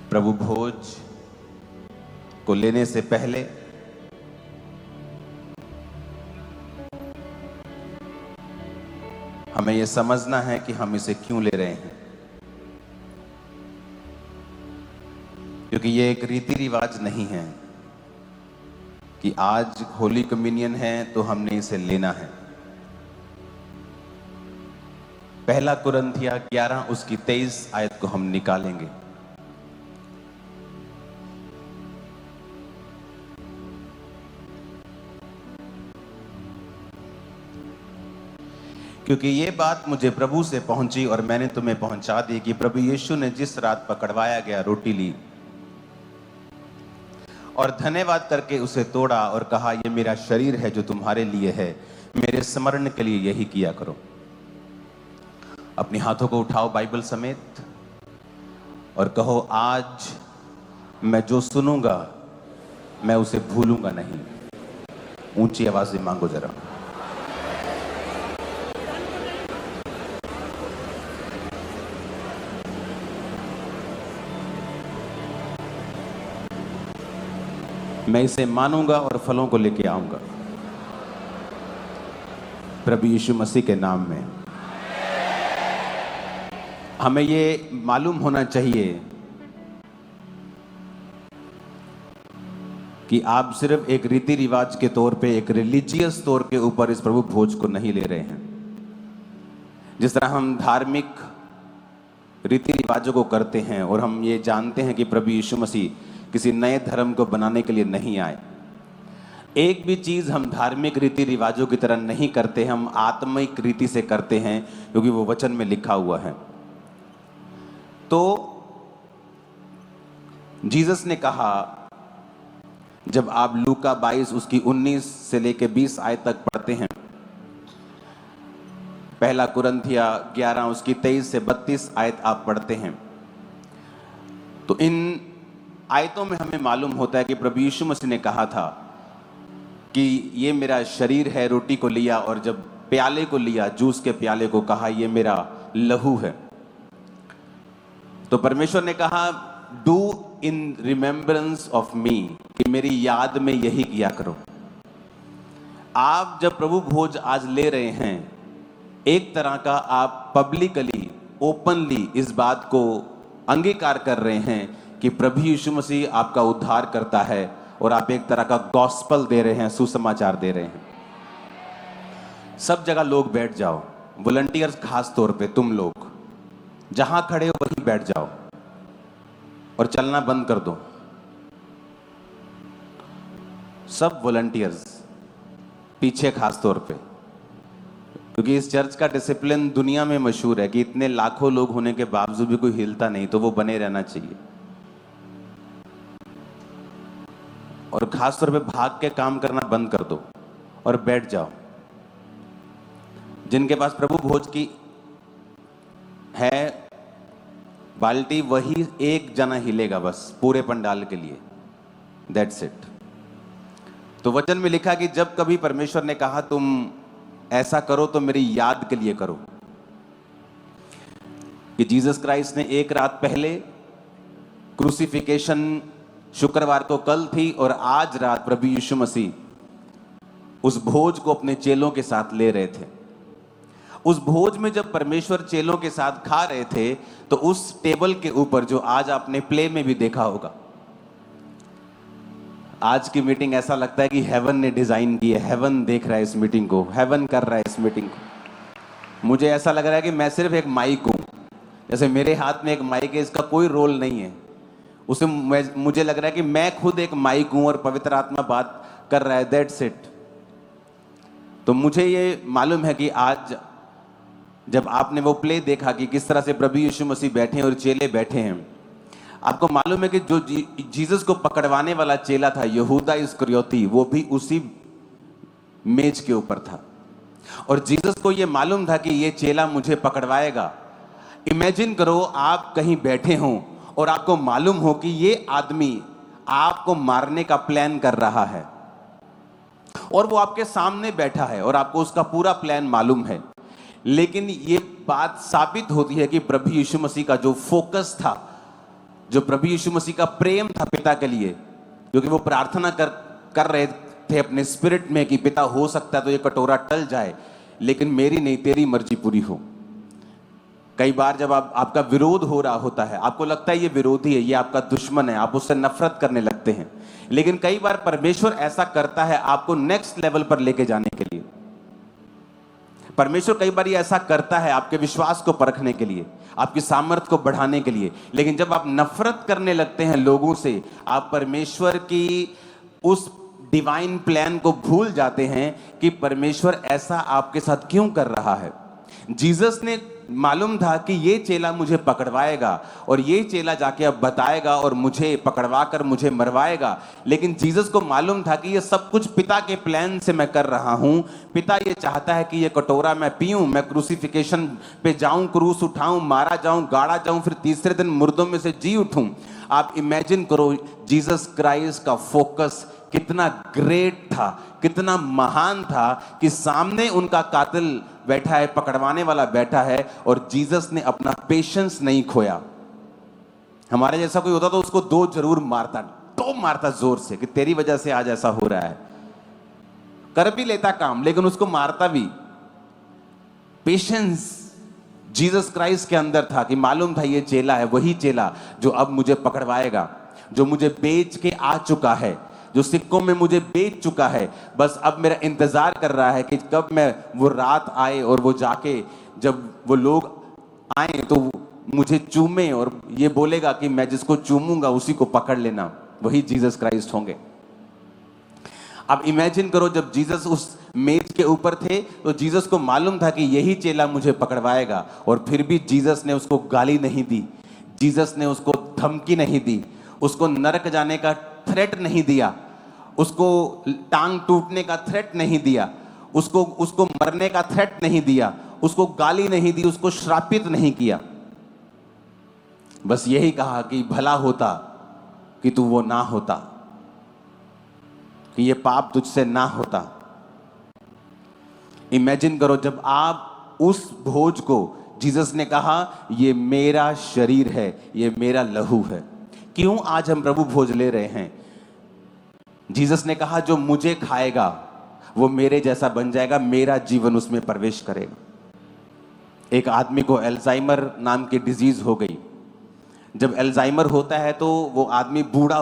प्रभु भोज को लेने से पहले हमें यह समझना है कि हम इसे क्यों ले रहे हैं, क्योंकि ये एक रीति रिवाज नहीं है कि आज होली कम्युनियन है तो हमने इसे लेना है। पहला कुरिन्थिया 11 उसकी 23 आयत को हम निकालेंगे। क्योंकि ये बात मुझे प्रभु से पहुंची और मैंने तुम्हें पहुंचा दी कि प्रभु यीशु ने जिस रात पकड़वाया गया रोटी ली और धन्यवाद करके उसे तोड़ा और कहा, यह मेरा शरीर है जो तुम्हारे लिए है, मेरे स्मरण के लिए यही किया करो। अपने हाथों को उठाओ बाइबल समेत और कहो, आज मैं जो सुनूंगा मैं उसे भूलूंगा नहीं। ऊंची आवाज से मांगो जरा। मैं इसे मानूंगा और फलों को लेके आऊंगा प्रभु यीशु मसीह के नाम में। हमें ये मालूम होना चाहिए कि आप सिर्फ एक रीति रिवाज के तौर पे, एक रिलीजियस तौर के ऊपर इस प्रभु भोज को नहीं ले रहे हैं। जिस तरह हम धार्मिक रीति रिवाजों को करते हैं और हम ये जानते हैं कि प्रभु यीशु मसीह किसी नए धर्म को बनाने के लिए नहीं आए। एक भी चीज हम धार्मिक रीति रिवाजों की तरह नहीं करते, हम आत्मिक रीति से करते हैं, क्योंकि वो वचन में लिखा हुआ है। तो जीसस ने कहा, जब आप लूका 22 उसकी 19 से लेके 20 आयत तक पढ़ते हैं, पहला कुरिन्थिया 11 उसकी 23 से 32 आयत आप पढ़ते हैं, तो इन आयतों में हमें मालूम होता है कि प्रभु यीशु मसीह ने कहा था कि ये मेरा शरीर है। रोटी को लिया और जब प्याले को लिया, जूस के प्याले को, कहा ये मेरा लहू है। तो परमेश्वर ने कहा, do in remembrance of me, कि मेरी याद में यही किया करो। आप जब प्रभु भोज आज ले रहे हैं, एक तरह का आप पब्लिकली, ओपनली इस बात को अंगीकार कर रहे हैं कि प्रभु यीशु मसीह आपका उद्धार करता है, और आप एक तरह का गॉस्पल दे रहे हैं, सुसमाचार दे रहे हैं। सब जगह लोग बैठ जाओ, वॉलंटियर्स खास तौर पे तुम लोग जहां खड़े हो वहीं बैठ जाओ और चलना बंद कर दो। सब वॉलंटियर्स पीछे खास तौर पे, क्योंकि इस चर्च का डिसिप्लिन दुनिया में मशहूर है कि इतने लाखों लोग होने के बावजूद भी कोई हिलता नहीं, तो वो बने रहना चाहिए। और खासतौर पे भाग के काम करना बंद कर दो और बैठ जाओ। जिनके पास प्रभु भोज की है बाल्टी, वही एक जना हिलेगा बस पूरे पंडाल के लिए, दैट्स इट। तो वचन में लिखा कि जब कभी परमेश्वर ने कहा तुम ऐसा करो तो मेरी याद के लिए करो, कि जीसस क्राइस्ट ने एक रात पहले क्रूसिफिकेशन शुक्रवार को कल थी, और आज रात प्रभु यीशु मसीह उस भोज को अपने चेलों के साथ ले रहे थे। उस भोज में जब परमेश्वर चेलों के साथ खा रहे थे, तो उस टेबल के ऊपर, जो आज आपने प्ले में भी देखा होगा, आज की मीटिंग ऐसा लगता है कि हेवन ने डिजाइन की है, हेवन देख रहा है इस मीटिंग को, हेवन कर रहा है इस मीटिंग को। मुझे ऐसा लग रहा है कि मैं सिर्फ एक माइक हूं, जैसे मेरे हाथ में एक माइक है, इसका कोई रोल नहीं है। उसे मुझे लग रहा है कि मैं खुद एक माइक हूं और पवित्र आत्मा बात कर रहा है, दैट्स इट। तो मुझे ये मालूम है कि आज जब आपने वो प्ले देखा कि किस तरह से प्रभु यीशु मसीह बैठे हैं और चेले बैठे हैं, आपको मालूम है कि जो जीसस को पकड़वाने वाला चेला था, यहूदा इस्करियोती, वो भी उसी मेज के ऊपर था। और जीसस को ये मालूम था कि ये चेला मुझे पकड़वाएगा। इमेजिन करो आप कहीं बैठे हों और आपको मालूम हो कि ये आदमी आपको मारने का प्लान कर रहा है, और वो आपके सामने बैठा है और आपको उसका पूरा प्लान मालूम है। लेकिन ये बात साबित होती है कि प्रभु यीशु मसीह का जो फोकस था जो प्रभु यीशु मसीह का प्रेम था पिता के लिए, क्योंकि वो प्रार्थना कर रहे थे अपने स्पिरिट में कि पिता हो सकता है तो ये कटोरा टल जाए, लेकिन मेरी नहीं तेरी मर्जी पूरी हो। कई बार जब आपका विरोध हो रहा होता है, आपको लगता है ये विरोधी है, ये आपका दुश्मन है, आप उससे नफरत करने लगते हैं, लेकिन कई बार परमेश्वर ऐसा करता है आपको नेक्स्ट लेवल पर लेके जाने के लिए। परमेश्वर कई बार ये ऐसा करता है आपके विश्वास को परखने के लिए, आपकी सामर्थ्य को बढ़ाने के लिए। लेकिन जब आप नफरत करने लगते हैं लोगों से, आप परमेश्वर की उस डिवाइन प्लान को भूल जाते हैं कि परमेश्वर ऐसा आपके साथ क्यों कर रहा है। जीसस ने मालूम था कि ये चेला मुझे पकड़वाएगा और ये चेला जाके अब बताएगा और मुझे पकड़वा कर मुझे मरवाएगा, लेकिन जीसस को मालूम था कि ये सब कुछ पिता के प्लान से मैं कर रहा हूं। पिता ये चाहता है कि ये कटोरा मैं पीऊं, मैं क्रूसिफिकेशन पे जाऊं, क्रूस उठाऊं, मारा जाऊं, गाड़ा जाऊं, फिर तीसरे दिन मुर्दों में से जी उठूं। आप इमेजिन करो जीसस क्राइस्ट का फोकस कितना ग्रेट था, कितना महान था कि सामने उनका कातिल बैठा है, पकड़वाने वाला बैठा है, और जीसस ने अपना पेशेंस नहीं खोया। हमारे जैसा कोई होता तो उसको दो जरूर मारता, तो मारता जोर से कि तेरी वजह से आज ऐसा हो रहा है। कर भी लेता काम, लेकिन उसको मारता भी। पेशेंस जीसस क्राइस्ट के अंदर था कि मालूम था ये चेला है वही चेला जो अब मुझे पकड़वाएगा, जो मुझे बेच के आ चुका है, जो सिक्कों में मुझे बेच चुका है। बस अब मेरा इंतजार कर रहा है कि कब मैं वो रात आए और वो जाके जब वो लोग आए तो मुझे चूमे और ये बोलेगा कि मैं जिसको चूमूंगा उसी को पकड़ लेना, वही जीसस क्राइस्ट होंगे। अब इमेजिन करो जब जीसस उस मेज के ऊपर थे तो जीसस को मालूम था कि यही चेला मुझे पकड़वाएगा, और फिर भी जीसस ने उसको गाली नहीं दी, जीसस ने उसको धमकी नहीं दी, उसको नरक जाने का थ्रेट नहीं दिया, उसको टांग टूटने का थ्रेट नहीं दिया, उसको मरने का थ्रेट नहीं दिया, उसको गाली नहीं दी, उसको श्रापित नहीं किया। बस यही कहा कि भला होता कि तू वो ना होता, कि ये पाप तुझसे ना होता। इमेजिन करो जब आप उस भोज को, जीसस ने कहा ये मेरा शरीर है, ये मेरा लहू है। क्यों आज हम प्रभु भोज ले रहे हैं? जीसस ने कहा जो मुझे खाएगा वो मेरे जैसा बन जाएगा, मेरा जीवन उसमें प्रवेश करेगा। एक आदमी को अल्जाइमर नाम की डिजीज हो गई। जब अल्जाइमर होता है तो वो आदमी बूढ़ा,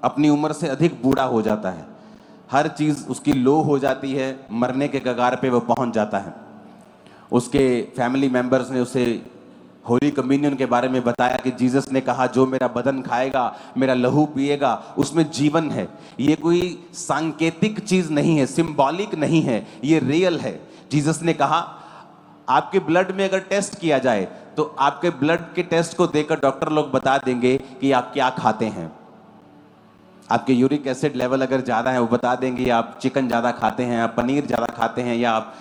अपनी उम्र से अधिक बूढ़ा हो जाता है, हर चीज उसकी लो हो जाती है, मरने के कगार पे वो पहुंच जाता है। उसके फैमिली मेंबर्स ने उसे होली कम्युनियन के बारे में बताया कि जीसस ने कहा जो मेरा बदन खाएगा, मेरा लहू पिएगा, उसमें जीवन है। ये कोई सांकेतिक चीज नहीं है, सिंबॉलिक नहीं है, ये रियल है। जीसस ने कहा आपके ब्लड में अगर टेस्ट किया जाए तो आपके ब्लड के टेस्ट को देखकर डॉक्टर लोग बता देंगे कि आप क्या खाते हैं। आपके यूरिक एसिड लेवल अगर ज्यादा है वो बता देंगे आप चिकन ज्यादा खाते हैं, आप पनीर ज्यादा खाते हैं, या आप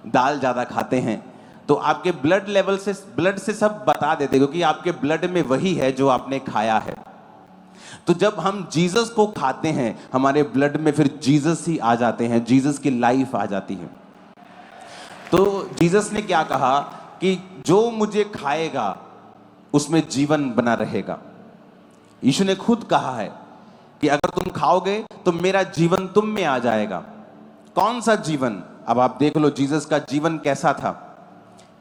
दाल ज्यादा खाते हैं। तो आपके ब्लड लेवल से, ब्लड से सब बता देते, क्योंकि आपके ब्लड में वही है जो आपने खाया है। तो जब हम जीसस को खाते हैं हमारे ब्लड में फिर जीसस ही आ जाते हैं, जीसस की लाइफ आ जाती है। तो जीसस ने क्या कहा कि जो मुझे खाएगा उसमें जीवन बना रहेगा। यीशु ने खुद कहा है कि अगर तुम खाओगे तो मेरा जीवन तुम में आ जाएगा। कौन सा जीवन? अब आप देख लो जीसस का जीवन कैसा था,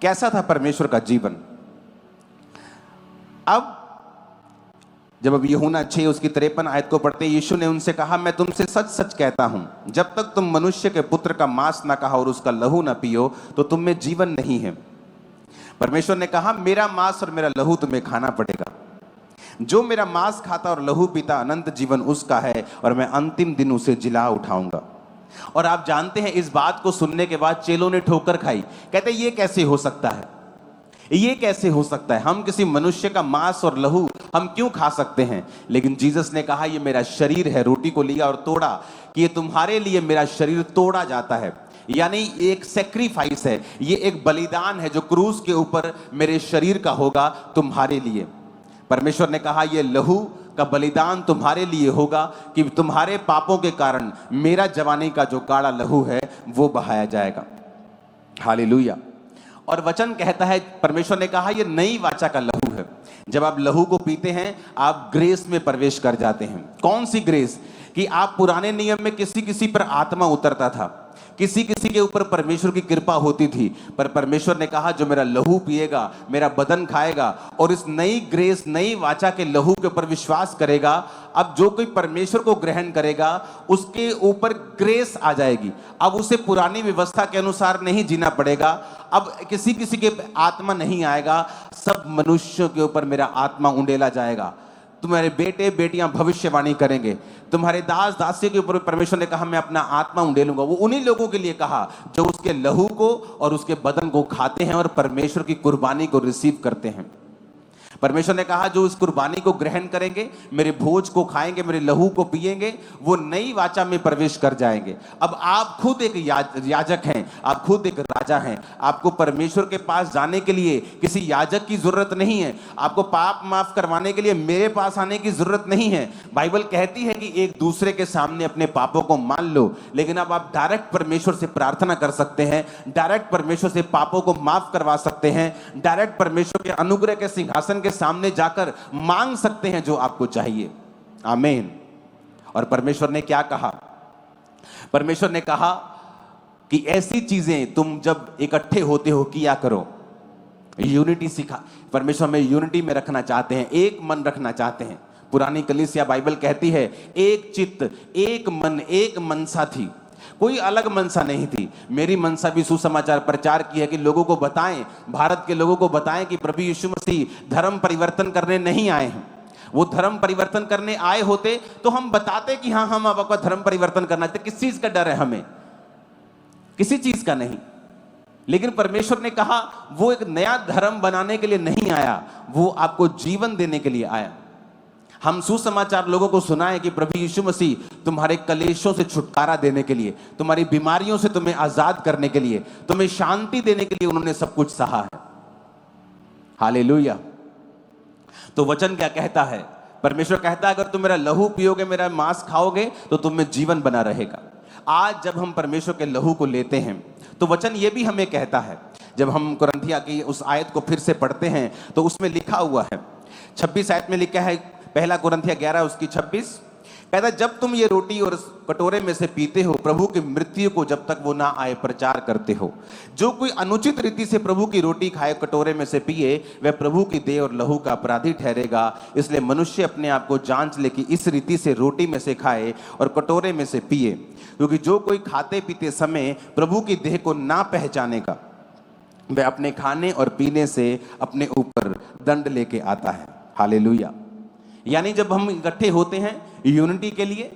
कैसा था परमेश्वर का जीवन। अब जब अब यूहन्ना 6 उसकी 53 आयत को पढ़ते यीशु ने उनसे कहा मैं तुमसे सच सच कहता हूं, जब तक तुम मनुष्य के पुत्र का मांस ना खाओ और उसका लहू ना पियो तो तुम में जीवन नहीं है। परमेश्वर ने कहा मेरा मांस और मेरा लहू तुम्हें खाना पड़ेगा। जो मेरा मांस खाता और लहू पीता अनंत जीवन उसका है और मैं अंतिम दिन उसे जिला उठाऊंगा। और आप जानते हैं इस बात को सुनने के बाद चेलों ने ठोकर खाई। कहते ये कैसे हो सकता है, ये कैसे हो सकता है, हम किसी मनुष्य का मांस और लहू हम क्यों खा सकते हैं? लेकिन जीसस ने कहा ये मेरा शरीर है। रोटी को लिया और तोड़ा कि ये तुम्हारे लिए मेरा शरीर तोड़ा जाता है, यानी एक सेक्रीफाइस है, ये एक बलिदान है जो क्रूस के ऊपर मेरे शरीर का होगा तुम्हारे लिए। परमेश्वर ने कहा ये लहू का बलिदान तुम्हारे लिए होगा कि तुम्हारे पापों के कारण मेरा जवानी का जो गाढ़ा लहू है वो बहाया जाएगा। हालेलुया। और वचन कहता है, परमेश्वर ने कहा ये नई वाचा का लहू है। जब आप लहू को पीते हैं आप ग्रेस में प्रवेश कर जाते हैं। कौन सी ग्रेस? कि आप पुराने नियम में किसी किसी पर आत्मा उतरता था, किसी किसी के ऊपर परमेश्वर की कृपा होती थी, पर परमेश्वर ने कहा जो मेरा लहू पिएगा, मेरा बदन खाएगा और इस नई ग्रेस, नई वाचा के लहू के ऊपर विश्वास करेगा, अब जो कोई परमेश्वर को ग्रहण करेगा उसके ऊपर ग्रेस आ जाएगी। अब उसे पुरानी व्यवस्था के अनुसार नहीं जीना पड़ेगा, अब किसी किसी के आत्मा नहीं आएगा, सब मनुष्यों के ऊपर मेरा आत्मा उंडेला जाएगा। तुम्हारे बेटे बेटियां भविष्यवाणी करेंगे, तुम्हारे दास दासी के ऊपर परमेश्वर ने कहा मैं अपना आत्मा उंडेलूंगा। वो उन्हीं लोगों के लिए कहा जो उसके लहू को और उसके बदन को खाते हैं और परमेश्वर की कुर्बानी को रिसीव करते हैं। परमेश्वर ने कहा जो इस कुर्बानी को ग्रहण करेंगे, मेरे भोज को खाएंगे, मेरे लहू को पिएंगे, वो नई वाचा में प्रवेश कर जाएंगे। अब आप खुद एक याजक हैं, आप खुद एक राजा हैं। आपको परमेश्वर के पास जाने के लिए किसी याजक की जरूरत नहीं है, आपको पाप माफ करवाने के लिए मेरे पास आने की जरूरत नहीं है। बाइबल कहती है कि एक दूसरे के सामने अपने पापों को मान लो, लेकिन अब आप डायरेक्ट परमेश्वर से प्रार्थना कर सकते हैं, डायरेक्ट परमेश्वर से पापों को माफ करवा सकते हैं, डायरेक्ट परमेश्वर के अनुग्रह के सिंहासन के सामने जाकर मांग सकते हैं जो आपको चाहिए। आमीन। और परमेश्वर ने क्या कहा? परमेश्वर ने कहा कि ऐसी चीजें तुम जब इकट्ठे होते हो किया करो। यूनिटी सिखा, परमेश्वर में यूनिटी में रखना चाहते हैं, एक मन रखना चाहते हैं। पुरानी कलीसिया बाइबल कहती है एक चित्त, एक मन, एक मनसा थी, कोई अलग मनसा नहीं थी। मेरी मनसा भी सुसमाचार प्रचार की है कि लोगों को बताएं, भारत के लोगों को बताएं कि प्रभु यीशु मसीह धर्म परिवर्तन करने नहीं आए हैं। वो धर्म परिवर्तन करने आए होते तो हम बताते कि हाँ हम अब आपका धर्म परिवर्तन करना चाहते। किस चीज का डर है हमें? किसी चीज का नहीं। लेकिन परमेश्वर ने कहा वो एक नया धर्म बनाने के लिए नहीं आया, वो आपको जीवन देने के लिए आया। हम सुसमाचार लोगों को सुनाए कि प्रभु यीशु मसीह तुम्हारे कलेशों से छुटकारा देने के लिए, तुम्हारी बीमारियों से तुम्हें आजाद करने के लिए, तुम्हें शांति देने के लिए उन्होंने सब कुछ सहा है। हालेलुया। तो वचन क्या कहता है? परमेश्वर कहता है अगर तुम मेरा लहू पियोगे, मेरा मांस खाओगे तो तुम में जीवन बना रहेगा। आज जब हम परमेश्वर के लहू को लेते हैं तो वचन ये भी हमें कहता है, जब हम कुरिन्थियों की उस आयत को फिर से पढ़ते हैं तो उसमें लिखा हुआ है, 26 आयत में लिखा है, पहला कुरिन्थियों 11 उसकी 26 कहता है जब तुम ये रोटी और कटोरे में से पीते हो प्रभु की मृत्यु को जब तक वो ना आए प्रचार करते हो। जो कोई अनुचित रीति से प्रभु की रोटी खाए, कटोरे में से पिए, वह प्रभु की देह और लहू का अपराधी ठहरेगा। इसलिए मनुष्य अपने आप को जांच ले कि इस रीति से रोटी में से खाए और कटोरे में से पिए, क्योंकि जो कोई खाते पीते समय प्रभु की देह को ना पहचानेगा वह अपने खाने और पीने से अपने ऊपर दंड लेके आता है। हालेलुया। यानी जब हम इकट्ठे होते हैं यूनिटी के लिए,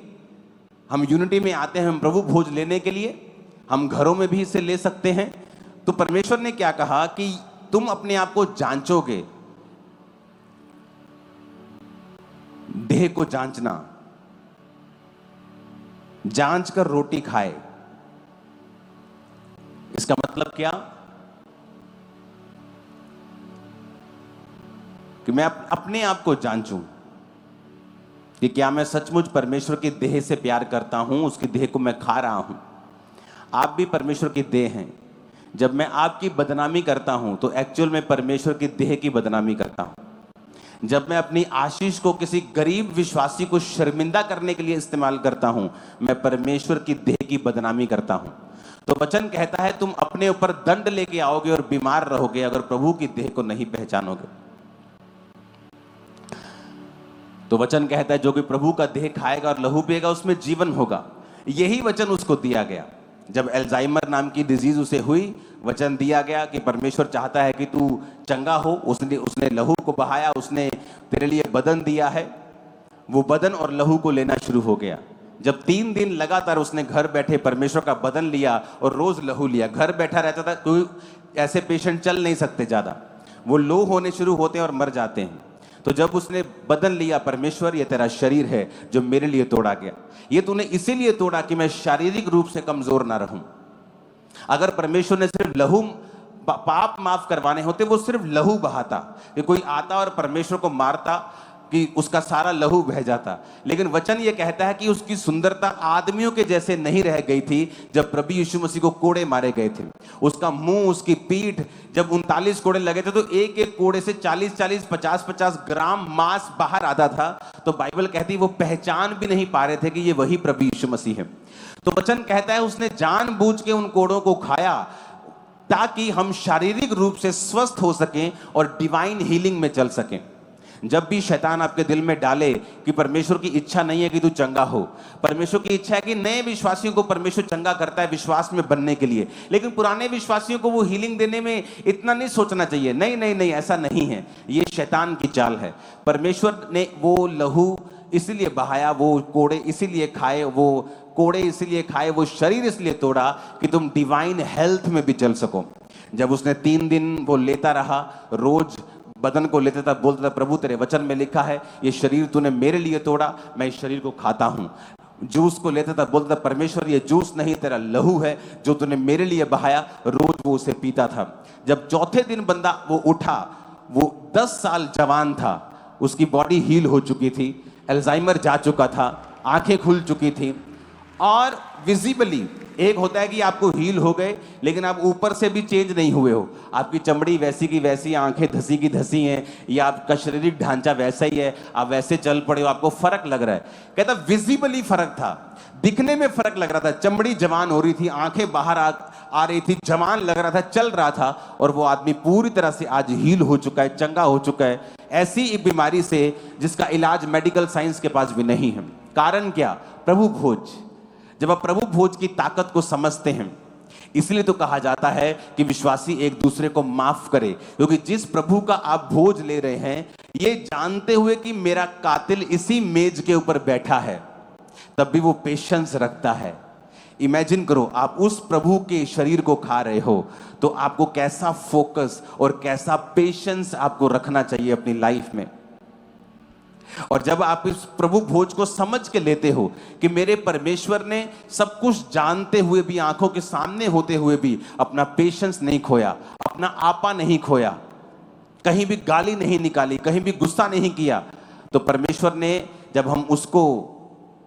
हम यूनिटी में आते हैं, हम प्रभु भोज लेने के लिए, हम घरों में भी इसे ले सकते हैं। तो परमेश्वर ने क्या कहा कि तुम अपने आप को जांचोगे, देह को जांचना, जांच कर रोटी खाए। इसका मतलब क्या? कि मैं अपने आप को जांचूं कि क्या मैं सचमुच परमेश्वर की देह से प्यार करता हूं, उसकी देह को मैं खा रहा हूं। आप भी परमेश्वर की देह हैं। जब मैं आपकी बदनामी करता हूं तो एक्चुअल में परमेश्वर की देह की बदनामी करता हूं। जब मैं अपनी आशीष को किसी गरीब विश्वासी को शर्मिंदा करने के लिए इस्तेमाल करता हूं, मैं परमेश्वर की देह की बदनामी करता हूं। तो वचन कहता है तुम अपने ऊपर दंड लेके आओगे और बीमार रहोगे अगर प्रभु की देह को नहीं पहचानोगे। तो वचन कहता है जो कोई प्रभु का देह खाएगा और लहू पिएगा उसमें जीवन होगा। यही वचन उसको दिया गया जब अल्जाइमर नाम की डिजीज उसे हुई। वचन दिया गया कि परमेश्वर चाहता है कि तू चंगा हो। उसने लहू को बहाया, उसने तेरे लिए बदन दिया है। वो बदन और लहू को लेना शुरू हो गया। जब 3 दिन लगातार उसने घर बैठे परमेश्वर का बदन लिया और रोज लहू लिया, घर बैठा रहता था। कोई ऐसे पेशेंट चल नहीं सकते ज्यादा, वो लो होने शुरू होते हैं और मर जाते हैं। तो जब उसने बदन लिया, परमेश्वर ये तेरा शरीर है जो मेरे लिए तोड़ा गया, ये तूने इसीलिए तोड़ा कि मैं शारीरिक रूप से कमजोर ना रहूं। अगर परमेश्वर ने सिर्फ लहू पाप माफ करवाने होते, वो सिर्फ लहू बहाता कि कोई आता और परमेश्वर को मारता, कि उसका सारा लहू बह जाता, लेकिन वचन ये कहता है कि उसकी सुंदरता आदमियों के जैसे नहीं रह गई थी जब प्रभु यीशु मसीह को कोड़े मारे गए थे। उसका मुंह, उसकी पीठ, जब 39 कोड़े लगे थे तो एक एक कोड़े से 40-40, 50-50 ग्राम मांस बाहर आता था। तो बाइबल कहती है वो पहचान भी नहीं पा रहे थे कि ये वही प्रभु यीशु मसीह है। तो वचन कहता है उसने जानबूझ के उन कोड़ों को खाया ताकि हम शारीरिक रूप से स्वस्थ हो सकें और डिवाइन हीलिंग में चल सकें। जब भी शैतान आपके दिल में डाले कि परमेश्वर की इच्छा नहीं है कि तू चंगा हो, परमेश्वर की इच्छा है कि नए विश्वासियों को परमेश्वर चंगा करता है विश्वास में बनने के लिए, लेकिन पुराने विश्वासियों को वो हीलिंग देने में इतना नहीं सोचना चाहिए। नहीं नहीं नहीं, ऐसा नहीं है, ये शैतान की चाल है। परमेश्वर ने वो लहू इसीलिए बहाया, वो कोड़े इसीलिए खाए, वो कोड़े इसीलिए खाए, वो शरीर इसलिए तोड़ा कि तुम डिवाइन हेल्थ में भी चल सको। जब उसने 3 दिन वो लेता रहा, रोज बदन को लेता था, बोलता था प्रभु तेरे वचन में लिखा है ये शरीर तूने मेरे लिए तोड़ा, मैं इस शरीर को खाता हूं। जूस को लेता था, बोलता था परमेश्वर ये जूस नहीं तेरा लहू है जो तूने मेरे लिए बहाया, रोज वो उसे पीता था। जब चौथे दिन बंदा वो उठा, वो 10 साल जवान था, उसकी बॉडी हील हो चुकी थी, अल्जाइमर जा चुका था, आंखें खुल चुकी थी, और विजिबली एक होता है कि आपको हील हो गए लेकिन आप ऊपर से भी चेंज नहीं हुए हो, आपकी चमड़ी वैसी की वैसी, आंखें धसी की धसी हैं, या आपका शारीरिक ढांचा वैसा ही है, आप वैसे चल पड़े हो, आपको फर्क लग रहा है। कहता विजिबली फर्क था, दिखने में फर्क लग रहा था, चमड़ी जवान हो रही थी, आंखें बाहर आ रही थी, जवान लग रहा था, चल रहा था, और वो आदमी पूरी तरह से आज हील हो चुका है, चंगा हो चुका है, ऐसी एक बीमारी से जिसका इलाज मेडिकल साइंस के पास भी नहीं है। कारण क्या? प्रभु भोज। जब आप प्रभु भोज की ताकत को समझते हैं, इसलिए तो कहा जाता है कि विश्वासी एक दूसरे को माफ करे, क्योंकि जिस प्रभु का आप भोज ले रहे हैं ये जानते हुए कि मेरा कातिल इसी मेज के ऊपर बैठा है, तब भी वो पेशेंस रखता है। इमेजिन करो आप उस प्रभु के शरीर को खा रहे हो, तो आपको कैसा फोकस और कैसा पेशेंस आपको रखना चाहिए अपनी लाइफ में। और जब आप इस प्रभु भोज को समझ के लेते हो कि मेरे परमेश्वर ने सब कुछ जानते हुए भी, आंखों के सामने होते हुए भी अपना पेशेंस नहीं खोया, अपना आपा नहीं खोया, कहीं भी गाली नहीं निकाली, कहीं भी गुस्सा नहीं किया, तो परमेश्वर ने जब हम उसको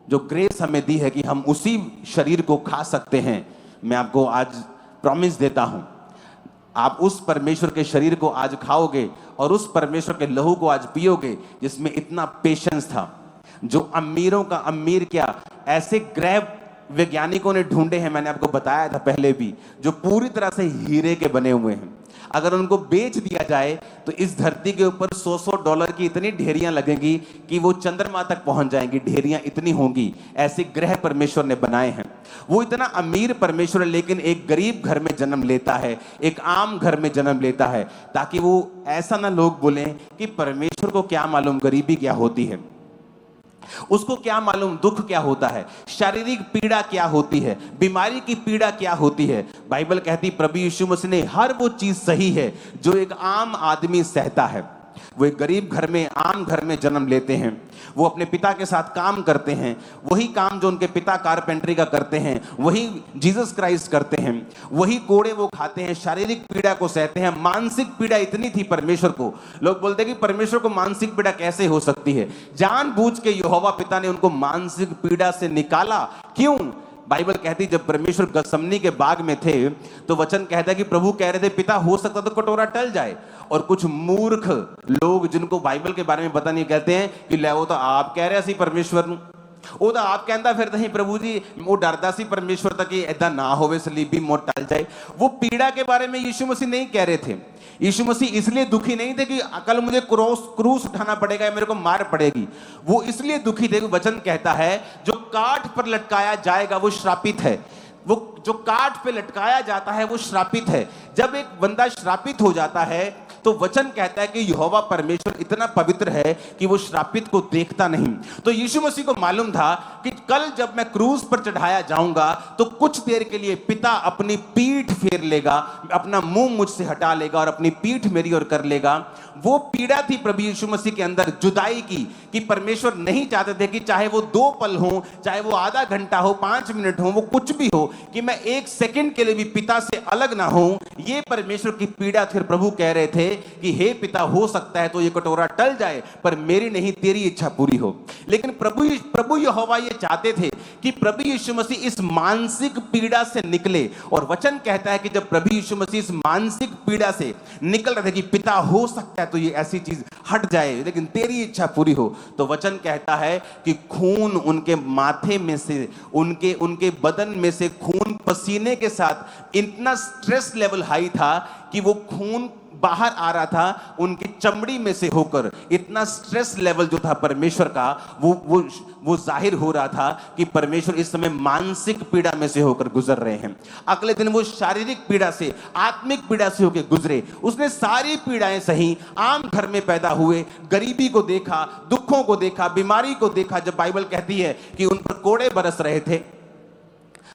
जो ग्रेस हमें दी है कि हम उसी शरीर को खा सकते हैं, मैं आपको आज प्रॉमिस देता हूं, आप उस परमेश्वर के शरीर को आज खाओगे और उस परमेश्वर के लहू को आज पियोगे जिसमें इतना पेशेंस था। जो अमीरों का अमीर क्या, ऐसे ग्रह वैज्ञानिकों ने ढूंढे हैं, मैंने आपको बताया था पहले भी, जो पूरी तरह से हीरे के बने हुए हैं। अगर उनको बेच दिया जाए तो इस धरती के ऊपर $100 की इतनी ढेरियां लगेंगी कि वो चंद्रमा तक पहुंच जाएंगी, ढेरियां इतनी होंगी। ऐसे ग्रह परमेश्वर ने बनाए हैं। वो इतना अमीर परमेश्वर है, लेकिन एक गरीब घर में जन्म लेता है, एक आम घर में जन्म लेता है, ताकि वो ऐसा ना लोग बोलें कि परमेश्वर को क्या मालूम गरीबी क्या होती है, उसको क्या मालूम दुख क्या होता है, शारीरिक पीड़ा क्या होती है, बीमारी की पीड़ा क्या होती है। बाइबल कहती प्रभु यीशु मसीह ने हर वो चीज सही है जो एक आम आदमी सहता है। वो एक गरीब घर में, आम घर में जन्म लेते हैं, वो अपने पिता के साथ काम करते हैं, वही काम जो उनके पिता कारपेंटरी का करते हैं वही जीसस क्राइस्ट करते हैं, वही कोड़े वो खाते हैं, शारीरिक पीड़ा को सहते हैं। मानसिक पीड़ा इतनी थी परमेश्वर को, लोग बोलते हैं कि परमेश्वर को मानसिक पीड़ा कैसे हो सकती है। जानबूझ के यहोवा पिता ने उनको मानसिक पीड़ा से निकाला। क्यों? बाइबल कहती जब परमेश्वर गसमनी के बाग में थे तो वचन कहता है कि प्रभु कह रहे थे पिता हो सकता तो कटोरा टल जाए, और कुछ मूर्ख लोग जिनको बाइबल के बारे में पता नहीं कहते हैं कि ले वो तो आप कह रहे सी परमेश्वर ਨੂੰ, ਉਹ ਤਾਂ ਆਪ ਕਹਿੰਦਾ ਫਿਰਦਾ ਸੀ प्रभु जी, वो डरता सी परमेश्वर तक कि ऐसा ना होवे सलीबी मौत टल जाए। वो पीड़ा के बारे में यीशु मसीह नहीं कह रहे थे। यीशु मसीह इसलिए दुखी नहीं थे कि कल मुझे क्रूस उठाना पड़ेगा या मेरे को मार पड़ेगी, वो इसलिए दुखी थे कि वचन कहता है जो काठ पर लटकाया जाएगा वो श्रापित है। वो जो काठ पे लटकाया जाता है वो श्रापित है। जब एक बंदा श्रापित हो जाता है तो वचन कहता है कि यहोवा परमेश्वर इतना पवित्र है कि वो श्रापित को देखता नहीं। तो यीशु मसीह को मालूम था कि कल जब मैं क्रूस पर चढ़ाया जाऊंगा तो कुछ देर के लिए पिता अपनी पीठ फेर लेगा, अपना मुंह मुझसे हटा लेगा और अपनी पीठ मेरी ओर कर लेगा। वो पीड़ा थी प्रभु यीशु मसीह के अंदर जुदाई की, कि परमेश्वर नहीं चाहते थे कि चाहे वो 2 पल हो, चाहे वो आधा घंटा हो, 5 मिनट हो, वो कुछ भी हो, कि मैं 1 सेकंड के लिए भी पिता से अलग ना हूं। ये परमेश्वर की पीड़ा फिर प्रभु कह रहे थे कि हे पिता, हो सकता है तो ये कटोरा टल जाए, पर मेरी नहीं तेरी इच्छा पूरी हो। लेकिन प्रभु यहोवा ये चाहते थे कि प्रभु यीशु मसीह इस मानसिक पीड़ा से निकले। और वचन कहता है कि जब प्रभु यीशु मसीह इस मानसिक पीड़ा से निकल रहे थे कि पिता, हो सकता है तो ये ऐसी चीज हट जाए, लेकिन तेरी इच्छा पूरी हो, तो वचन कहता है कि खून उनके माथे में से, उनके बदन में से खून पसीने के साथ इतना स्ट्रेस लेवल हाई था कि वो खून बाहर आ रहा था उनकी चमड़ी में से होकर। इतना स्ट्रेस लेवल जो था परमेश्वर का, वो जाहिर हो रहा था कि परमेश्वर इस समय मानसिक पीड़ा में से होकर गुजर रहे हैं। अगले दिन वो शारीरिक पीड़ा से, आत्मिक पीड़ा से होकर गुजरे। उसने सारी पीड़ाएं सही, आम घर में पैदा हुए, गरीबी को देखा, दुखों को देखा, बीमारी को देखा। जब बाइबल कहती है कि उन पर कोड़े बरस रहे थे,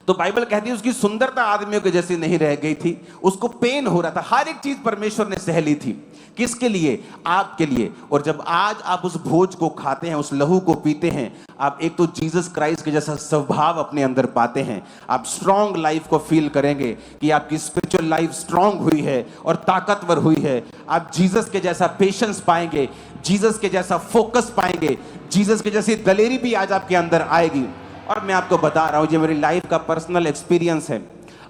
तो बाइबल कहती है उसकी सुंदरता आदमियों के जैसी नहीं रह गई थी, उसको पेन हो रहा था। हर एक चीज परमेश्वर ने सह ली थी। किसके लिए? आपके लिए। और जब आज आप उस भोज को खाते हैं, उस लहू को पीते हैं, आप एक तो जीसस क्राइस्ट के जैसा स्वभाव अपने अंदर पाते हैं। आप स्ट्रॉन्ग लाइफ को फील करेंगे कि आपकी स्पिरिचुअल लाइफ स्ट्रॉन्ग हुई है और ताकतवर हुई है। आप जीसस के जैसा पेशेंस पाएंगे, जीसस के जैसा फोकस पाएंगे, जीसस के जैसी दलेरी भी आज आपके अंदर आएगी। और मैं आपको बता रहा हूं, ये मेरी लाइफ का पर्सनल एक्सपीरियंस है।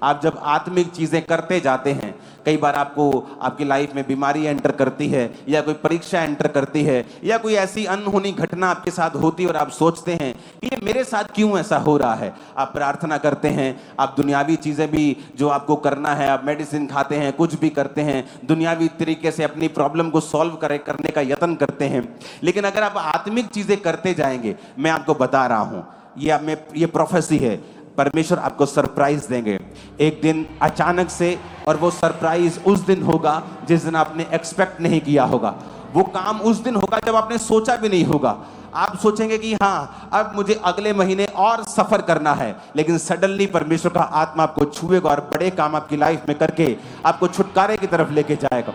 आप जब आत्मिक चीजें करते जाते हैं, कई बार आपको आपकी लाइफ में बीमारी एंटर करती है, या कोई परीक्षा एंटर करती है, या कोई ऐसी अनहोनी घटना आपके साथ होती है और आप सोचते हैं कि ये मेरे साथ क्यों ऐसा हो रहा है। आप प्रार्थना करते हैं, आप दुनियावी चीजें भी जो आपको करना है, आप मेडिसिन खाते हैं, कुछ भी करते हैं, दुनियावी तरीके से अपनी प्रॉब्लम को सॉल्व करने का यत्न करते हैं। लेकिन अगर आप आत्मिक चीजें करते जाएंगे, मैं आपको बता रहा हूं, ये प्रोफेसी है, परमेश्वर आपको सरप्राइज देंगे एक दिन अचानक से। और वो सरप्राइज उस दिन होगा जिस दिन आपने एक्सपेक्ट नहीं किया होगा। वो काम उस दिन होगा जब आपने सोचा भी नहीं होगा। आप सोचेंगे कि हाँ, अब मुझे अगले महीने और सफर करना है, लेकिन सडनली परमेश्वर का आत्मा आपको छुएगा और बड़े काम आपकी लाइफ में करके आपको छुटकारे की तरफ लेके जाएगा।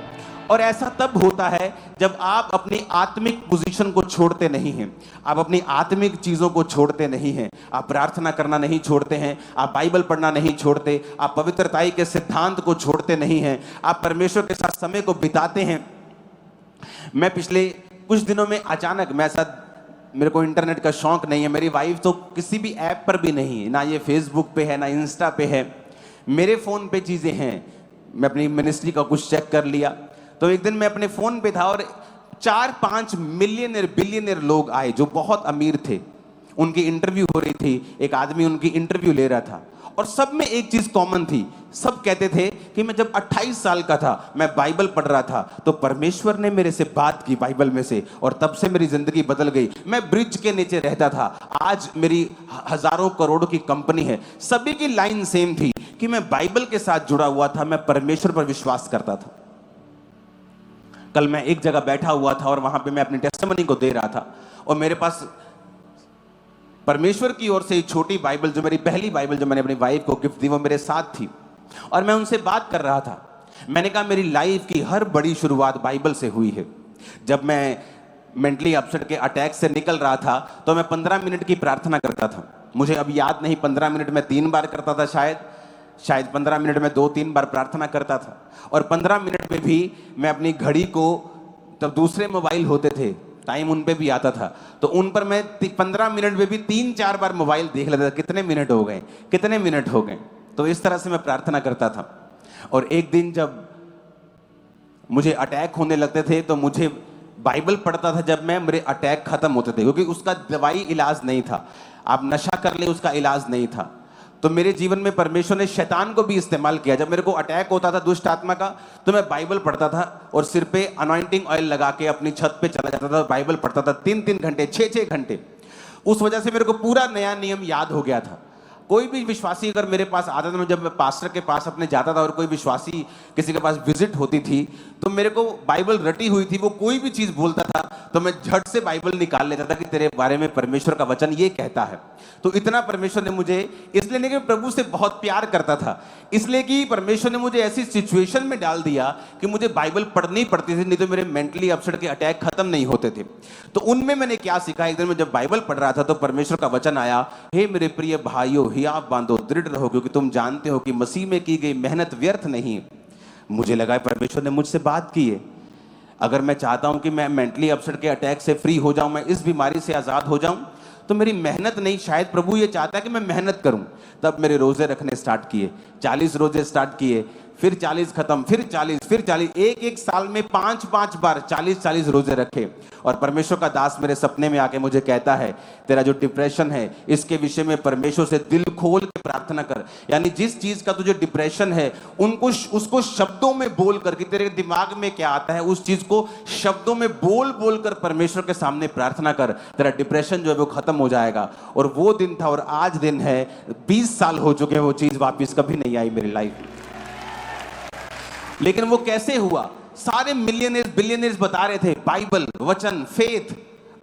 और ऐसा तब होता है जब आप अपनी आत्मिक पोजीशन को छोड़ते नहीं हैं, आप अपनी आत्मिक चीजों को छोड़ते नहीं हैं, आप प्रार्थना करना नहीं छोड़ते हैं, आप बाइबल पढ़ना नहीं छोड़ते, आप पवित्रताई के सिद्धांत को छोड़ते नहीं हैं, आप परमेश्वर के साथ समय को बिताते हैं। मैं पिछले कुछ दिनों में अचानक, मेरे को इंटरनेट का शौक नहीं है, मेरी वाइफ तो किसी भी ऐप पर भी नहीं है, ना ये फेसबुक पे है, ना इंस्टा पे है, मेरे फोन पे चीजें हैं। मैं अपनी मिनिस्ट्री का कुछ चेक कर लिया, तो एक दिन मैं अपने फोन पे था और 4-5 मिलियनर बिलियनर लोग आए जो बहुत अमीर थे। उनकी इंटरव्यू हो रही थी, एक आदमी उनकी इंटरव्यू ले रहा था, और सब में एक चीज कॉमन थी। सब कहते थे कि मैं जब 28 साल का था, मैं बाइबल पढ़ रहा था, तो परमेश्वर ने मेरे से बात की बाइबल में से, और तब से मेरी जिंदगी बदल गई। मैं ब्रिज के नीचे रहता था, आज मेरी हजारों करोड़ों की कंपनी है। सभी की लाइन सेम थी कि मैं बाइबल के साथ जुड़ा हुआ था, मैं परमेश्वर पर विश्वास करता था। कल मैं एक जगह बैठा हुआ था और वहां पे मैं अपनी टेस्टिमनी को दे रहा था, और मेरे पास परमेश्वर की ओर से एक छोटी बाइबल, जो मेरी पहली बाइबल जो मैंने अपनी वाइफ को गिफ्ट दी, वो मेरे साथ थी। और मैं उनसे बात कर रहा था। मैंने कहा मेरी लाइफ की हर बड़ी शुरुआत बाइबल से हुई है। जब मैं मेंटली अपसेट के अटैक से निकल रहा था, तो मैं 15 मिनट की प्रार्थना करता था। मुझे अब याद नहीं 15 मिनट में 3 बार करता था, शायद 15 मिनट में 2-3 बार प्रार्थना करता था। और 15 मिनट में भी मैं अपनी घड़ी को, तब दूसरे मोबाइल होते थे, टाइम उन पे भी आता था, तो उन पर मैं 15 मिनट में भी 3-4 बार मोबाइल देख लेता था, कितने मिनट हो गए, कितने मिनट हो गए। तो इस तरह से मैं प्रार्थना करता था। और एक दिन जब मुझे अटैक होने लगते थे, तो मुझे बाइबल पढ़ता था जब मेरे अटैक खत्म होते थे, क्योंकि उसका दवाई इलाज नहीं था। आप नशा कर ले, उसका इलाज नहीं था। तो मेरे जीवन में परमेश्वर ने शैतान को भी इस्तेमाल किया। जब मेरे को अटैक होता था दुष्ट आत्मा का, तो मैं बाइबल पढ़ता था और सिर पे अनॉइंटिंग ऑयल लगा के अपनी छत पे चला जाता था, बाइबल पढ़ता था 3-3 घंटे, 6-6 घंटे। उस वजह से मेरे को पूरा नया नियम याद हो गया था। कोई भी विश्वासी अगर मेरे पास आता था, जब मैं पास्टर के पास अपने जाता था और कोई विश्वासी किसी के पास विजिट होती थी, तो मेरे को बाइबल रटी हुई थी, वो कोई भी चीज बोलता था तो मैं झट से बाइबल निकाल लेता था कि तेरे बारे में परमेश्वर का वचन ये कहता है। तो इतना परमेश्वर ने मुझे, इसलिए नहीं कि प्रभु से बहुत प्यार करता था, इसलिए कि परमेश्वर ने मुझे ऐसी सिचुएशन में डाल दिया कि मुझे बाइबल पढ़नी पड़ती थी, नहीं तो मेरे मेंटली अपसेट के अटैक खत्म नहीं होते थे। तो उनमें मैंने क्या सीखा, एक दिन मैं जब बाइबल पढ़ रहा था तो परमेश्वर का वचन आया, हे मेरे प्रिय भाइयों, हियाव बांधो, दृढ़ रहो, क्योंकि तुम जानते हो कि मसीह में की गई मेहनत व्यर्थ नहीं। मुझे लगा परमेश्वर ने मुझसे बात की है। अगर मैं चाहता हूं कि मैं मेंटली अपसेट के अटैक से फ्री हो जाऊं, मैं इस बीमारी से आज़ाद हो जाऊं, तो मेरी मेहनत नहीं, शायद प्रभु ये चाहता है कि मैं मेहनत करूं। तब मेरे रोजे रखने स्टार्ट किए, 40 रोजे स्टार्ट किए, फिर 40 खत्म, फिर 40, फिर 40, एक साल में 5 बार 40 रोजे रखे। और परमेश्वर का दास मेरे सपने में आके मुझे कहता है, तेरा जो डिप्रेशन है इसके विषय में परमेश्वर से दिल खोल के प्रार्थना कर। यानी जिस चीज का तुझे डिप्रेशन है उसको शब्दों में बोल कर, कि तेरे दिमाग में क्या आता है उस चीज को शब्दों में बोल बोल कर परमेश्वर के सामने प्रार्थना कर, तेरा डिप्रेशन जो है वो खत्म हो जाएगा। और वो दिन था और आज दिन है, 20 साल हो चुके हैं, वो चीज वापस कभी नहीं आई मेरी लाइफ में। लेकिन वो कैसे हुआ? सारे मिलियनर्स बिलियनर्स बता रहे थे बाइबल, वचन, फेथ।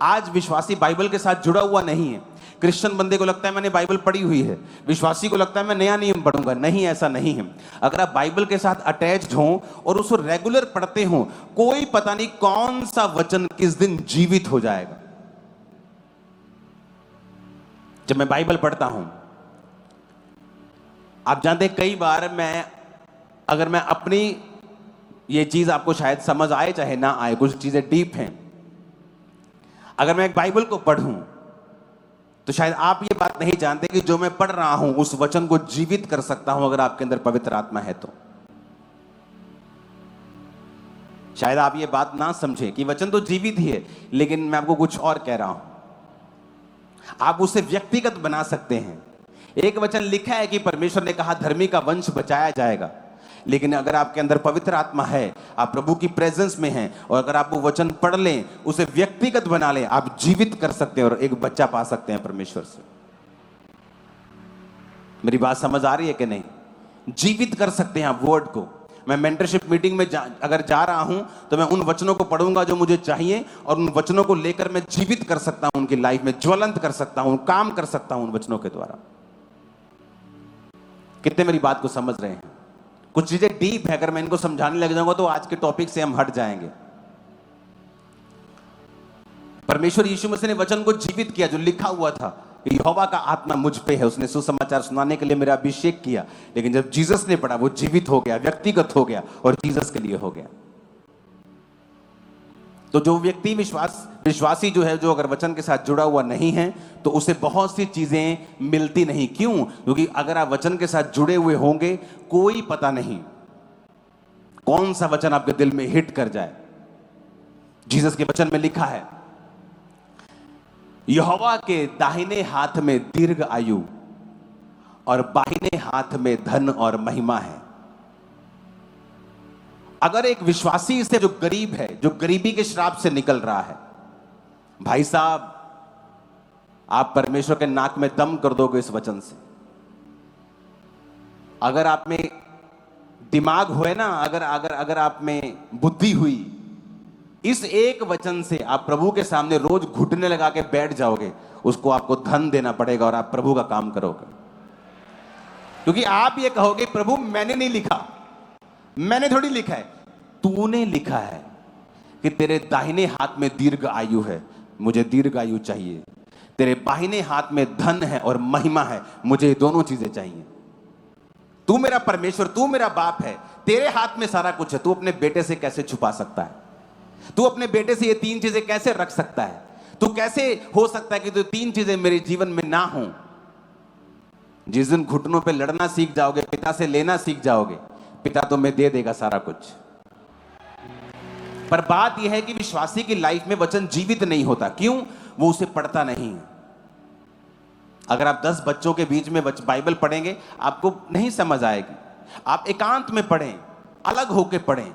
आज विश्वासी बाइबल के साथ जुड़ा हुआ नहीं है। क्रिश्चियन बंदे को लगता है मैंने बाइबल पढ़ी हुई है, विश्वासी को लगता है मैं नया नियम पढ़ूंगा। नहीं, ऐसा नहीं है। अगर आप बाइबल के साथ अटैच्ड हो और उसको रेगुलर पढ़ते हो, कोई पता नहीं कौन सा वचन किस दिन जीवित हो जाएगा। जब मैं बाइबल पढ़ता हूं, आप जानते हैं कई बार अगर मैं अपनी, ये चीज आपको शायद समझ आए चाहे ना आए, कुछ चीजें डीप हैं। अगर मैं एक बाइबल को पढ़ूं तो शायद आप ये बात नहीं जानते कि जो मैं पढ़ रहा हूं उस वचन को जीवित कर सकता हूं अगर आपके अंदर पवित्र आत्मा है तो। शायद आप ये बात ना समझे कि वचन तो जीवित ही है, लेकिन मैं आपको कुछ और कह रहा हूं। आप उसे व्यक्तिगत बना सकते हैं। एक वचन लिखा है कि परमेश्वर ने कहा धर्मी का वंश बचाया जाएगा, लेकिन अगर आपके अंदर पवित्र आत्मा है, आप प्रभु की प्रेजेंस में हैं, और अगर आप वो वचन पढ़ लें, उसे व्यक्तिगत बना लें, आप जीवित कर सकते हैं और एक बच्चा पा सकते हैं परमेश्वर से। मेरी बात समझ आ रही है कि नहीं? जीवित कर सकते हैं आप वर्ड को। मैं मेंटरशिप मीटिंग में अगर जा रहा हूं तो मैं उन वचनों को पढ़ूंगा जो मुझे चाहिए, और उन वचनों को लेकर मैं जीवित कर सकता हूं, उनकी लाइफ में ज्वलंत कर सकता हूं, काम कर सकता हूं उन वचनों के द्वारा। कितने मेरी बात को समझ रहे हैं? कुछ चीजें डीप है, अगर मैं इनको समझाने लग जाऊंगा तो आज के टॉपिक से हम हट जाएंगे। परमेश्वर यीशु मसीह ने वचन को जीवित किया, जो लिखा हुआ था कि यहोवा का आत्मा मुझ पे है, उसने सुसमाचार सुनाने के लिए मेरा अभिषेक किया। लेकिन जब जीसस ने पढ़ा, वो जीवित हो गया, व्यक्तिगत हो गया और जीसस के लिए हो गया। तो जो व्यक्ति विश्वासी जो है, जो अगर वचन के साथ जुड़ा हुआ नहीं है, तो उसे बहुत सी चीजें मिलती नहीं। क्यों? क्योंकि अगर आप वचन के साथ जुड़े हुए होंगे, कोई पता नहीं कौन सा वचन आपके दिल में हिट कर जाए। जीसस के वचन में लिखा है, यहोवा के दाहिने हाथ में दीर्घ आयु और बाहिने हाथ में धन और महिमा है। अगर एक विश्वासी से जो गरीब है, जो गरीबी के श्राप से निकल रहा है, भाई साहब, आप परमेश्वर के नाक में दम कर दोगे इस वचन से। अगर आप में दिमाग हुए ना, अगर आप में बुद्धि हुई, इस एक वचन से आप प्रभु के सामने रोज घुटने लगा के बैठ जाओगे, उसको आपको धन देना पड़ेगा और आप प्रभु का काम करोगे। क्योंकि आप ये कहोगे, प्रभु मैंने नहीं लिखा, मैंने थोड़ी लिखा है, तूने लिखा है कि तेरे दाहिने हाथ में दीर्घ आयु है, मुझे दीर्घ आयु चाहिए। तेरे बाहिने हाथ में धन है और महिमा है, मुझे दोनों चीजें चाहिए। तू मेरा परमेश्वर, तू मेरा बाप है, तेरे हाथ में सारा कुछ है। तू अपने बेटे से कैसे छुपा सकता है? तू अपने बेटे से ये तीन चीजें कैसे रख सकता है? तू कैसे हो सकता है कि तू तीन चीजें मेरे जीवन में ना हो? जिस दिन घुटनों पे लड़ना सीख जाओगे, पिता से लेना सीख जाओगे, पिता तुम्हें दे देगा सारा कुछ। पर बात यह है कि विश्वासी की लाइफ में वचन जीवित नहीं होता। क्यों? वो उसे पढ़ता नहीं है। अगर आप 10 बच्चों के बीच में बाइबल पढ़ेंगे, आपको नहीं समझ आएगी। आप एकांत में पढ़ें, अलग होके पढ़ें,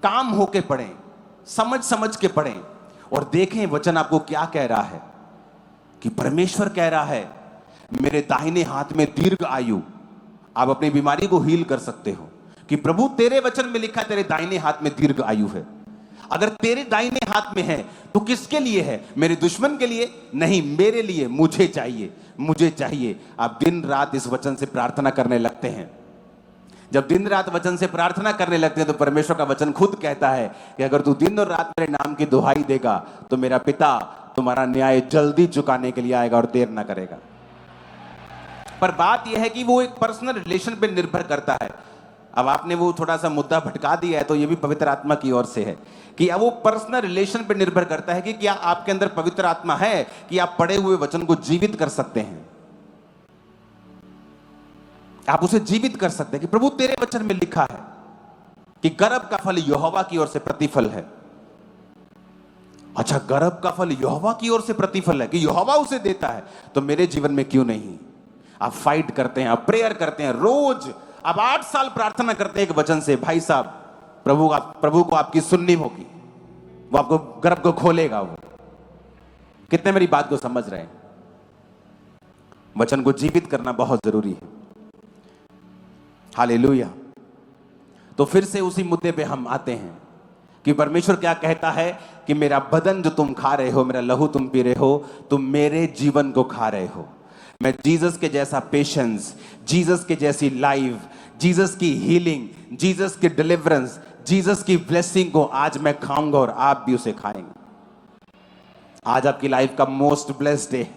काम होके पढ़ें, समझ समझ के पढ़ें, और देखें वचन आपको क्या कह रहा है। कि परमेश्वर कह रहा है, मेरे दाहिने हाथ में दीर्घ आयु। आप अपनी बीमारी को हील कर सकते हो कि प्रभु तेरे वचन में लिखा है तेरे दाहिने हाथ में दीर्घ आयु है। अगर तेरे दाहिने हाथ में है तो किसके लिए है? मेरे दुश्मन के लिए नहीं, मेरे लिए। मुझे चाहिए, मुझे चाहिए। आप दिन रात इस वचन से प्रार्थना करने लगते हैं। जब दिन रात वचन से प्रार्थना करने लगते हैं तो परमेश्वर का वचन खुद कहता है कि अगर तू दिन और रात मेरे नाम की दुहाई देगा तो मेरा पिता तुम्हारा न्याय जल्दी चुकाने के लिए आएगा और देर ना करेगा। पर बात यह है कि वो एक पर्सनल रिलेशन पे निर्भर करता है। अब आपने वो थोड़ा सा मुद्दा भटका दिया है, तो ये भी पवित्र आत्मा की ओर से है कि अब वो पर्सनल रिलेशन पे निर्भर करता है कि क्या आपके अंदर पवित्र आत्मा है कि आप पढ़े हुए वचन को जीवित कर सकते हैं, आप उसे जीवित कर सकते हैं कि प्रभु तेरे वचन में लिखा है कि गर्भ का फल यहोवा की ओर से प्रतिफल है। अच्छा, गर्भ का फल यहोवा की ओर से प्रतिफल है कि यहोवा उसे देता है, तो मेरे जीवन में क्यों नहीं? आप फाइट करते हैं, आप प्रेयर करते हैं रोज, आप 8 साल प्रार्थना करते हैं एक वचन से, भाई साहब प्रभु को आपकी सुननी होगी, वो आपको गर्भ को खोलेगा। वो कितने मेरी बात को समझ रहे हैं? वचन को जीवित करना बहुत जरूरी है। हालेलुया। तो फिर से उसी मुद्दे पे हम आते हैं कि परमेश्वर क्या कहता है कि मेरा बदन जो तुम खा रहे हो, मेरा लहू तुम पी रहे हो, तुम मेरे जीवन को खा रहे हो। मैं जीसस के जैसा पेशेंस, जीसस के जैसी लाइफ, जीसस की हीलिंग, जीसस की डिलीवरेंस, जीसस की ब्लेसिंग को आज मैं खाऊंगा और आप भी उसे खाएंगे। आज आपकी लाइफ का मोस्ट ब्लेस्ड डे,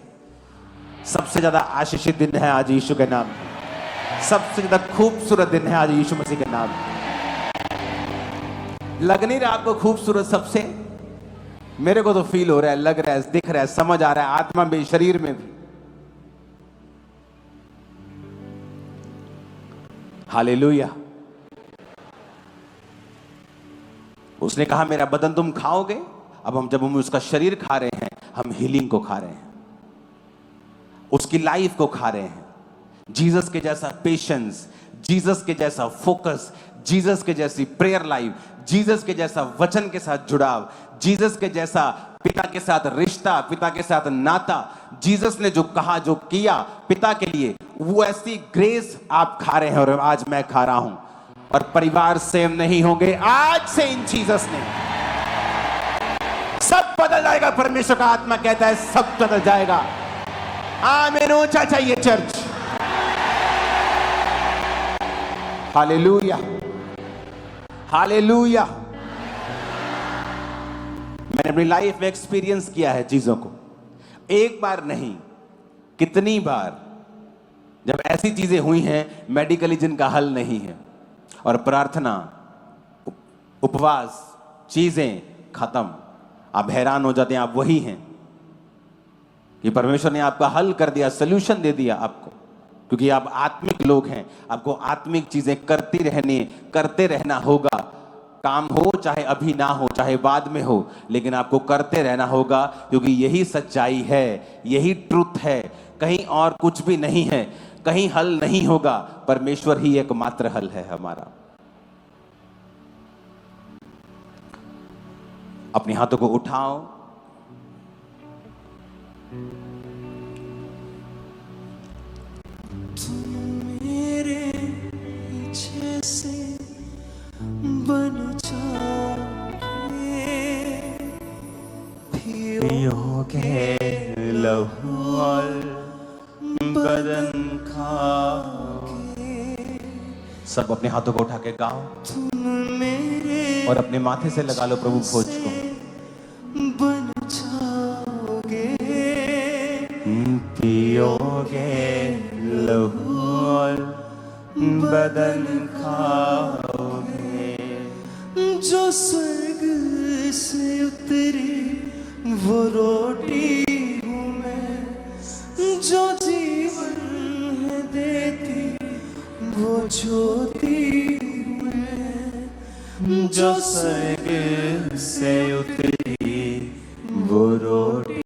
सबसे ज्यादा आशीषित दिन है आज यीशु के नाम में। सबसे ज्यादा खूबसूरत दिन है आज यीशु मसीह के नाम में। लग नहीं रहा आपको खूबसूरत? सबसे मेरे को तो फील हो रहा है, लग रहा है, दिख रहा है, समझ आ रहा है, आत्मा में, शरीर में भी। हालेलुया। उसने कहा मेरा बदन तुम खाओगे। अब जब हम उसका शरीर खा रहे हैं, हम हीलिंग को खा रहे हैं, उसकी लाइफ को खा रहे हैं। जीसस के जैसा पेशेंस, जीसस के जैसा फोकस, जीसस के जैसी प्रेयर लाइफ, जीसस के जैसा वचन के साथ जुड़ाव, जीसस के जैसा पिता के साथ रिश्ता, पिता के साथ नाता, जीसस ने जो कहा, जो किया पिता के लिए, वो ऐसी ग्रेस आप खा रहे हैं और आज मैं खा रहा हूं। और परिवार सेम नहीं होंगे आज से इन जीसस ने। सब बदल जाएगा। परमेश्वर का आत्मा कहता है सब बदल जाएगा। आमीन। ऊंचा चाहिए चर्च। Hallelujah, hallelujah. मैंने अपनी लाइफ में एक्सपीरियंस किया है चीजों को, एक बार नहीं कितनी बार, जब ऐसी चीजें हुई हैं मेडिकली जिनका हल नहीं है, और प्रार्थना, उपवास, चीजें खत्म। आप हैरान हो जाते हैं, आप वही हैं कि परमेश्वर ने आपका हल कर दिया, सोल्यूशन दे दिया आपको, क्योंकि आप आत्मिक लोग हैं। आपको आत्मिक चीजें करते रहना होगा। काम हो चाहे अभी ना हो, चाहे बाद में हो, लेकिन आपको करते रहना होगा, क्योंकि यही सच्चाई है, यही ट्रुथ है। कहीं और कुछ भी नहीं है, कहीं हल नहीं होगा। परमेश्वर ही एकमात्र हल है हमारा। अपने हाथों को उठाओ। मेरे पीछे से बन जाओगे, पियोगे लहू और बदन खाओगे। सब अपने हाथों को उठा के गाओ तुम मेरे और अपने माथे से लगा लो प्रभु भोज को। बन जाओगे, पियोगे लहू और बदन खाओगे। जो स्वर्ग से उतरी वो रोटी हूँ मैं, जो जीवन है देती वो ज्योति हूँ मैं। जो स्वर्ग से उतरी